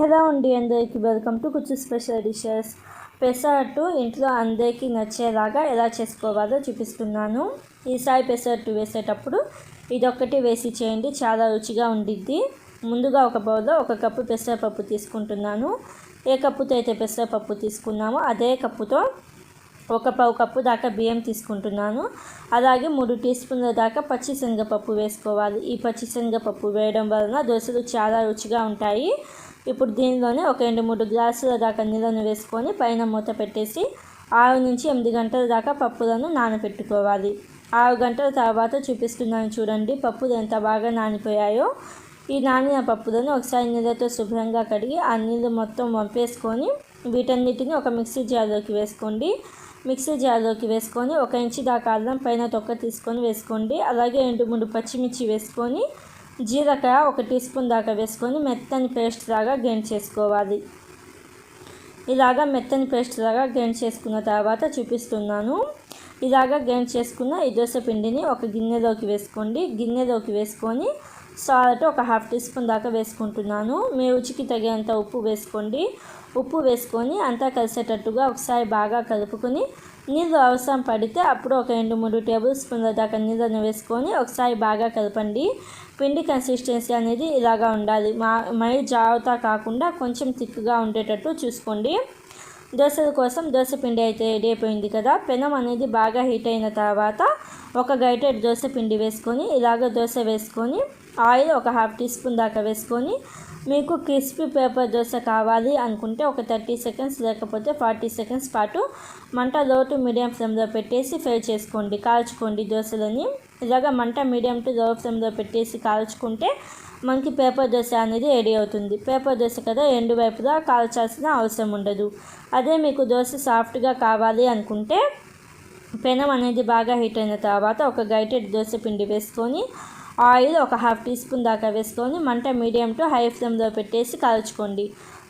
Hello అండి, అందరికీ welcome to కుచ్చు స్పెషల్ డిషెస్. పెసరట్టు ఇంట్లో అందరికీ నచ్చేలాగా ఎలా చేసుకోవాలో చూపిస్తున్నాను. ఈసారి పెసరట్టు వేసేటప్పుడు ఇదొక్కటి వేసి చేయండి, చాలా రుచిగా ఉండిద్ది. ముందుగా ఒక బౌల్లో 1 కప్పు పెసరపప్పు తీసుకుంటున్నాను. ఏ కప్పుతో అయితే పెసరపప్పు తీసుకున్నామో అదే కప్పుతో 1 కప్పు దాకా బియ్యం తీసుకుంటున్నాను. అలాగే 3 టీ స్పూన్ల దాకా పచ్చిశనగపప్పు వేసుకోవాలి. ఈ పచ్చిశనగపప్పు వేయడం వలన దోశలు చాలా రుచిగా ఉంటాయి. ఇప్పుడు దీనిలోనే ఒక 2-3 గ్లాసుల దాకా నీళ్ళను వేసుకొని పైన మూత పెట్టేసి 6 నుంచి 8 గంటల దాకా పప్పులను నానబెట్టుకోవాలి. 6 గంటల తర్వాత చూపిస్తున్నాను చూడండి, పప్పులు ఎంత బాగా నానిపోయాయో. ఈ నానిన పప్పులను ఒకసారి నీళ్ళతో శుభ్రంగా కడిగి ఆ నీళ్ళు మొత్తం వంపేసుకొని వీటన్నిటిని ఒక మిక్సీ జార్లోకి వేసుకోండి. మిక్సీ జార్లోకి వేసుకొని 1 ఇంచు దాకా అల్లం పైన తొక్క తీసుకొని వేసుకోండి. అలాగే 2-3 పచ్చిమిర్చి వేసుకొని జీలకర్ర 1 టీ స్పూన్ దాకా వేసుకొని మెత్తని పేస్ట్ లాగా గ్రైండ్ చేసుకోవాలి. ఇలాగా మెత్తని పేస్ట్ లాగా గ్రైండ్ చేసుకున్న తర్వాత చూపిస్తున్నాను. ఇలాగా గ్రైండ్ చేసుకున్న ఈ దోశ పిండిని ఒక గిన్నెలోకి వేసుకోండి. గిన్నెలోకి వేసుకొని సాల్ట్ 1/2 టీ స్పూన్ దాకా వేసుకుంటున్నాను. మీ రుచికి తగినంత ఉప్పు వేసుకోండి. ఉప్పు వేసుకొని అంతా కలిసేటట్టుగా ఒకసారి బాగా కలుపుకొని నీళ్ళు అవసరం పడితే అప్పుడు ఒక 2-3 టేబుల్ స్పూన్ల దాకా నీళ్ళను వేసుకొని ఒకసారి బాగా కలపండి. పిండి కన్సిస్టెన్సీ అనేది ఇలాగా ఉండాలి. మరీ జాగ్రత్త కాకుండా కొంచెం థిక్గా ఉండేటట్టు చూసుకోండి. దోశల కోసం దోశ పిండి అయితే రెడీ అయిపోయింది కదా. పెనం అనేది బాగా హీట్ అయిన తర్వాత ఒక గరిటెడ్ దోశ పిండి వేసుకొని ఇలాగ దోశ వేసుకొని ఆయిల్ 1/2 టీ స్పూన్ దాకా వేసుకొని మీకు క్రిస్పీ పేపర్ దోశ కావాలి అనుకుంటే ఒక 30 సెకండ్స్ లేకపోతే 40 సెకండ్స్ పాటు మంట లో టు మీడియం ఫ్లేమ్లో పెట్టేసి ఫ్రై చేసుకోండి, కాల్చుకోండి దోశలని. ఇలాగ మంట మీడియం టు లో ఫ్లేమ్లో పెట్టేసి కాల్చుకుంటే మనకి పేపర్ దోశ అనేది రెడీ అవుతుంది. పేపర్ దోశ కదా, 2 వైపులా కాల్చాల్సిన అవసరం ఉండదు. అదే మీకు దోశ సాఫ్ట్గా కావాలి అనుకుంటే పెనం అనేది బాగా హీట్ అయిన తర్వాత ఒక గరిటెడ్ దోశ పిండి వేసుకొని ఆయిల్ 1/2 టీ స్పూన్ దాకా వేసుకొని మంట మీడియం టు హై ఫ్లేమ్లో పెట్టేసి కాల్చుకోండి.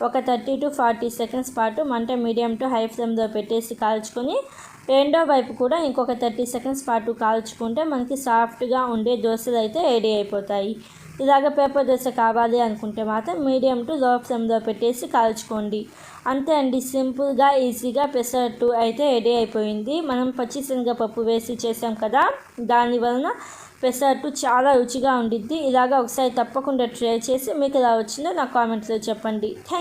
ఒక 30 to 40 సెకండ్స్ పాటు మంట మీడియం టు హై ఫ్లేమ్లో పెట్టేసి కాల్చుకొని రెండో వైపు కూడా ఇంకొక 30 సెకండ్స్ పాటు కాల్చుకుంటే మనకి సాఫ్ట్గా ఉండే దోశలు అయితే రెడీ అయిపోతాయి. ఇలాగ పేపర్ దోశ కావాలి అనుకుంటే మాత్రం మీడియం టు లో ఫ్లేమ్లో పెట్టేసి కాల్చుకోండి. అంతే అండి, సింపుల్గా ఈజీగా పెసరట్టు అయితే రెడీ అయిపోయింది. మనం పచ్చిశనగపప్పు వేసి చేసాం కదా, దాని వలన పెసరట్టు చాలా రుచిగా ఉండిద్ది. ఇలాగ ఒకసారి తప్పకుండా ట్రై చేసి మీకు ఎలా వచ్చిందో నాకు కామెంట్స్లో చెప్పండి.